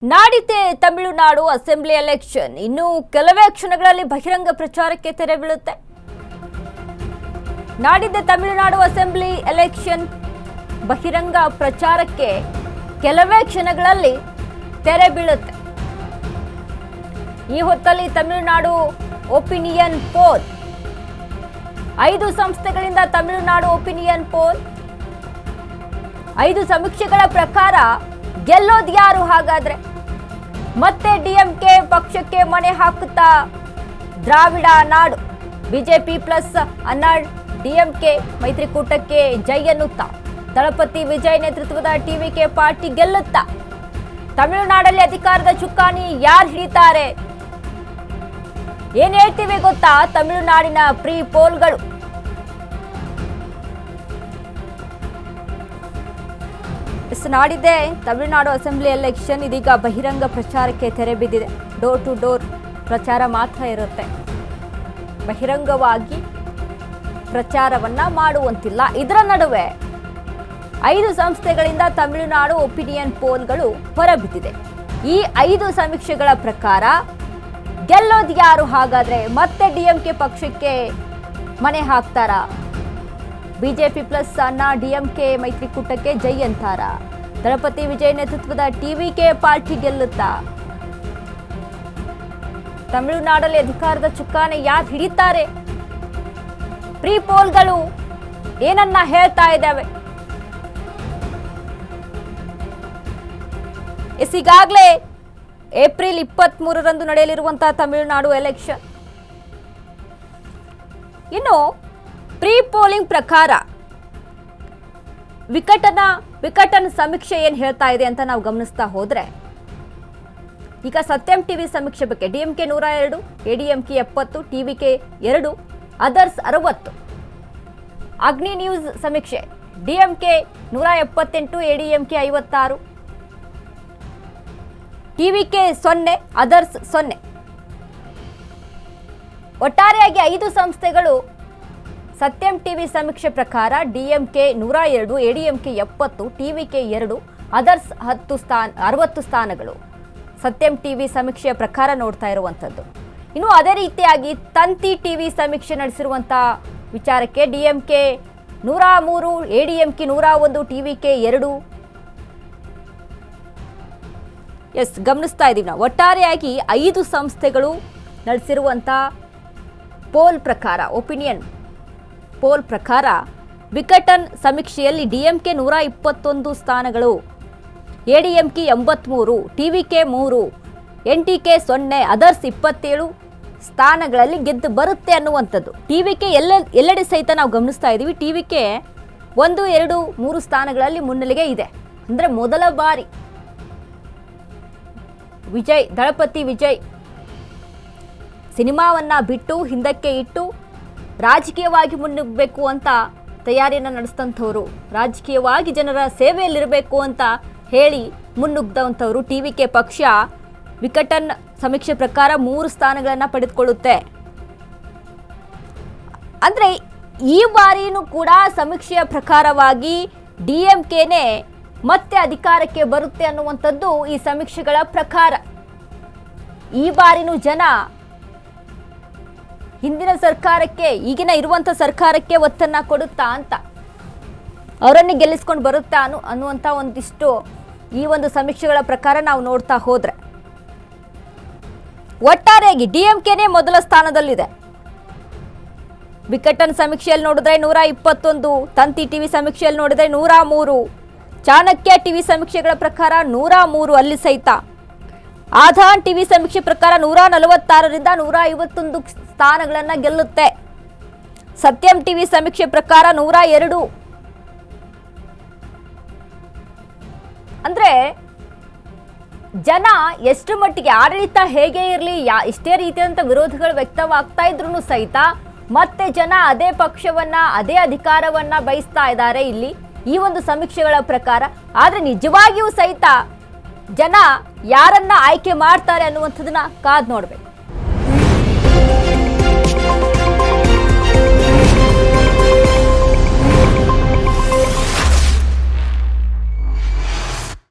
ನಾಡಿದ್ದೇ Tamil Nadu assembly election ಇನ್ನು ಕೆಲವೇ ಕ್ಷಣಗಳಲ್ಲಿ ಬಹಿರಂಗ ಪ್ರಚಾರಕ್ಕೆ ತೆರೆ ಬೀಳುತ್ತೆ. ನಾಡಿದ್ದೇ ತಮಿಳುನಾಡು ಅಸೆಂಬ್ಲಿ ಎಲೆಕ್ಷನ್ ಬಹಿರಂಗ ಪ್ರಚಾರಕ್ಕೆ ಕೆಲವೇ ಕ್ಷಣಗಳಲ್ಲಿ ತೆರೆ ಬೀಳುತ್ತೆ. ಈ ಹೊತ್ತಲ್ಲಿ ತಮಿಳುನಾಡು ಒಪಿನಿಯನ್ ಪೋಲ್ 5 ಸಂಸ್ಥೆಗಳಿಂದ ತಮಿಳುನಾಡು ಒಪಿನಿಯನ್ ಪೋಲ್ 5 ಸಮೀಕ್ಷೆಗಳ ಪ್ರಕಾರ ಗೆಲ್ಲೋದು ಯಾರು ಹಾಗಾದ್ರೆ? ಮತ್ತೆ ಡಿಎಂಕೆ ಪಕ್ಷಕ್ಕೆ ಮಣೆ ಹಾಕುತ್ತಾ ದ್ರಾವಿಡ ನಾಡು? ಬಿಜೆಪಿ ಪ್ಲಸ್ ಅಣ್ಣಾ ಡಿಎಂಕೆ ಮೈತ್ರಿಕೂಟಕ್ಕೆ ಜೈ ಎನ್ನುತ್ತಾ ದಳಪತಿ ವಿಜಯ್ ನೇತೃತ್ವದ ಟಿವಿಕೆ ಪಾರ್ಟಿ ಗೆಲ್ಲುತ್ತಾ? ತಮಿಳುನಾಡಲ್ಲಿ ಅಧಿಕಾರದ ಚುಕ್ಕಾಣಿ ಯಾರು ಹಿಡಿತಾರೆ? ಏನ್ ಹೇಳ್ತೀವಿ ಗೊತ್ತಾ? ತಮಿಳುನಾಡಿನ ಪ್ರೀ ಪೋಲ್ಗಳು ನಾಡಿದ್ದೇ ತಮಿಳುನಾಡು ಅಸೆಂಬ್ಲಿ ಎಲೆಕ್ಷನ್ ಇದೀಗ ಬಹಿರಂಗ ಪ್ರಚಾರಕ್ಕೆ ತೆರೆ ಬಿದ್ದಿದೆ. ಡೋರ್ ಟು ಡೋರ್ ಪ್ರಚಾರ ಮಾತ್ರ ಇರುತ್ತೆ, ಬಹಿರಂಗವಾಗಿ ಪ್ರಚಾರವನ್ನ ಮಾಡುವಂತಿಲ್ಲ. ಇದರ ನಡುವೆ 5 ಸಂಸ್ಥೆಗಳಿಂದ ತಮಿಳುನಾಡು ಒಪಿನಿಯನ್ ಪೋಲ್ಗಳು ಹೊರಬಿದ್ದಿದೆ. ಈ 5 ಸಮೀಕ್ಷೆಗಳ ಪ್ರಕಾರ ಗೆಲ್ಲೋದು ಯಾರು ಹಾಗಾದ್ರೆ? ಮತ್ತೆ ಡಿಎಂಕೆ ಪಕ್ಷಕ್ಕೆ ಮಣೆ ಹಾಕ್ತಾರಾ? ಬಿಜೆಪಿ ಪ್ಲಸ್ ಅಣ್ಣಾ ಡಿಎಂಕೆ ಮೈತ್ರಿಕೂಟಕ್ಕೆ ಜೈ ಅಂತಾರ? ದಳಪತಿ ವಿಜಯ್ ನೇತೃತ್ವದ ಟಿವಿಕೆ ಪಾರ್ಟಿ ಗೆಲ್ಲುತ್ತಾ? ತಮಿಳುನಾಡಲ್ಲಿ ಅಧಿಕಾರದ ಚುಕ್ಕಾಣಿ ಯಾರು ಹಿಡಿತಾರೆ? ಪ್ರೀ ಪೋಲ್ಗಳು ಏನನ್ನ ಹೇಳ್ತಾ ಇದ್ದಾವೆ? ಈಗಾಗಲೇ ಏಪ್ರಿಲ್ 23ರಂದು ನಡೆಯಲಿರುವಂತಹ ತಮಿಳುನಾಡು ಎಲೆಕ್ಷನ್. ಇನ್ನು ಪ್ರೀ ಪೋಲಿಂಗ್ ಪ್ರಕಾರ ವಿಕಟನ್ ಸಮೀಕ್ಷೆ ಏನ್ ಹೇಳ್ತಾ ಇದೆ ಅಂತ ನಾವು ಗಮನಿಸ್ತಾ ಹೋದ್ರೆ, ಈಗ ಸತ್ಯಂ ಟಿವಿ ಸಮೀಕ್ಷೆ ಬಗ್ಗೆ ಡಿಎಂಕೆ 102, ಎಡಿಎಂಕೆ 70, ಟಿವಿಕೆ 2, ಅದರ್ಸ್ 60. ಅಗ್ನಿ ನ್ಯೂಸ್ ಸಮೀಕ್ಷೆ ಡಿಎಂಕೆ 178, ಎಡಿಎಂಕೆ 56, ಟಿವಿಕೆ 0, ಅದರ್ಸ್ 0. ಒಟ್ಟಾರೆಯಾಗಿ 5 ಸಂಸ್ಥೆಗಳು ಸತ್ಯಂ ಟಿವಿ ಸಮೀಕ್ಷೆ ಪ್ರಕಾರ ಡಿಎಂಕೆ 102, ಎಡಿಎಂಕೆ 70, ಟಿವಿಕೆ 2, ಅದರ್ಸ್ 60 ಸ್ಥಾನಗಳು ಸತ್ಯಂ ಟಿವಿ ಸಮೀಕ್ಷೆಯ ಪ್ರಕಾರ ನೋಡ್ತಾ ಇರುವಂಥದ್ದು. ಇನ್ನು ಅದೇ ರೀತಿಯಾಗಿ ತಂತಿ ಟಿವಿ ಸಮೀಕ್ಷೆ ನಡೆಸಿರುವಂತಹ ವಿಚಾರಕ್ಕೆ ಡಿಎಂಕೆ 103, ಎಡಿಎಂಕೆ 101, ಟಿವಿಕೆ 2. ಗಮನಿಸ್ತಾ ಇದೀವಿ ನಾವು. ಒಟ್ಟಾರೆಯಾಗಿ 5 ಸಂಸ್ಥೆಗಳು ನಡೆಸಿರುವಂತಹ ಪೋಲ್ ಪ್ರಕಾರ, ಒಪಿನಿಯನ್ ಪೋಲ್ ಪ್ರಕಾರ ವಿಕಟನ್ ಸಮೀಕ್ಷೆಯಲ್ಲಿ ಡಿಎಂಕೆ 121 ಸ್ಥಾನಗಳು, ಎಡಿಎಂಕೆ 83, ಟಿವಿಕೆ 3, ಎನ್ಟಿಕೆ 0, ಅದರ್ಸ್ 27 ಸ್ಥಾನಗಳಲ್ಲಿ ಗೆದ್ದು ಬರುತ್ತೆ ಅನ್ನುವಂಥದ್ದು. ಟಿವಿಕೆ ಎಲ್ಲೆಡೆ ಸಹಿತ ನಾವು ಗಮನಿಸ್ತಾ ಇದ್ದೀವಿ. ಟಿವಿಕೆ 1, 2, 3 ಸ್ಥಾನಗಳಲ್ಲಿ ಮುನ್ನೆಲೆಗೆ ಇದೆ. ಅಂದರೆ ಮೊದಲ ಬಾರಿ ದಳಪತಿ ವಿಜಯ್ ಸಿನಿಮಾವನ್ನ ಬಿಟ್ಟು ಹಿಂದಕ್ಕೆ ಇಟ್ಟು ರಾಜಕೀಯವಾಗಿ ಮುನ್ನುಗ್ಗಬೇಕು ಅಂತ ತಯಾರಿಯನ್ನು ನಡೆಸಿದಂಥವ್ರು, ರಾಜಕೀಯವಾಗಿ ಜನರ ಸೇವೆಯಲ್ಲಿರಬೇಕು ಅಂತ ಹೇಳಿ ಮುನ್ನುಗ್ಗದಂಥವ್ರು. ಟಿವಿಕೆ ಪಕ್ಷ ವಿಕಟನ್ ಸಮೀಕ್ಷೆ ಪ್ರಕಾರ 3 ಸ್ಥಾನಗಳನ್ನು ಪಡೆದುಕೊಳ್ಳುತ್ತೆ. ಅಂದರೆ ಈ ಬಾರಿನೂ ಕೂಡ ಸಮೀಕ್ಷೆಯ ಪ್ರಕಾರವಾಗಿ ಡಿಎಂಕೆನೇ ಮತ್ತೆ ಅಧಿಕಾರಕ್ಕೆ ಬರುತ್ತೆ ಅನ್ನುವಂಥದ್ದು ಈ ಸಮೀಕ್ಷೆಗಳ ಪ್ರಕಾರ. ಈ ಬಾರಿನೂ ಜನ ಹಿಂದಿನ ಸರ್ಕಾರಕ್ಕೆ, ಈಗಿನ ಇರುವಂಥ ಸರ್ಕಾರಕ್ಕೆ ಒತ್ತನ್ನ ಕೊಡುತ್ತಾ ಅಂತ, ಅವರನ್ನೇ ಗೆಲ್ಲಿಸ್ಕೊಂಡು ಬರುತ್ತಾ ಅನ್ನುವಂಥ ಒಂದಿಷ್ಟು ಈ ಒಂದು ಸಮೀಕ್ಷೆಗಳ ಪ್ರಕಾರ ನಾವು ನೋಡ್ತಾ ಹೋದ್ರೆ ಒಟ್ಟಾರೆಯಾಗಿ ಡಿಎಂಕೆನೇ ಮೊದಲ ಸ್ಥಾನದಲ್ಲಿದೆ. ವಿಕಟನ್ ಸಮೀಕ್ಷೆಯಲ್ಲಿ ನೋಡಿದ್ರೆ 121, ತಂತಿ ಟಿವಿ ಸಮೀಕ್ಷೆಯಲ್ಲಿ ನೋಡಿದ್ರೆ 103, ಚಾಣಕ್ಯ ಟಿವಿ ಸಮೀಕ್ಷೆಗಳ ಪ್ರಕಾರ 103 ಅಲ್ಲಿ ಸಹಿತ, ಆಧಾನ್ ಟಿವಿ ಸಮೀಕ್ಷೆ ಪ್ರಕಾರ 146ರಿಂದ 151 ಸ್ಥಾನಗಳನ್ನು ಗೆಲ್ಲುತ್ತೆ. ಸತ್ಯಂ ಟಿವಿ ಸಮೀಕ್ಷೆ ಪ್ರಕಾರ 102. ಅಂದ್ರೆ ಜನ ಎಷ್ಟು ಮಟ್ಟಿಗೆ ಆಡಳಿತ ಹೇಗೆ ಇರಲಿ, ಇಷ್ಟೇ ರೀತಿಯಾದಂಥ ವಿರೋಧಗಳು ವ್ಯಕ್ತವಾಗ್ತಾ ಇದ್ರು ಸಹಿತ ಮತ್ತೆ ಜನ ಅದೇ ಪಕ್ಷವನ್ನ, ಅದೇ ಅಧಿಕಾರವನ್ನ ಬಯಸ್ತಾ ಇದ್ದಾರೆ ಇಲ್ಲಿ ಈ ಒಂದು ಸಮೀಕ್ಷೆಗಳ ಪ್ರಕಾರ. ಆದ್ರೆ ನಿಜವಾಗಿಯೂ ಸಹಿತ ಜನ ಯಾರನ್ನ ಆಯ್ಕೆ ಮಾಡ್ತಾರೆ ಅನ್ನುವಂಥದ್ದನ್ನ ಕಾದ್ ನೋಡ್ಬೇಕು.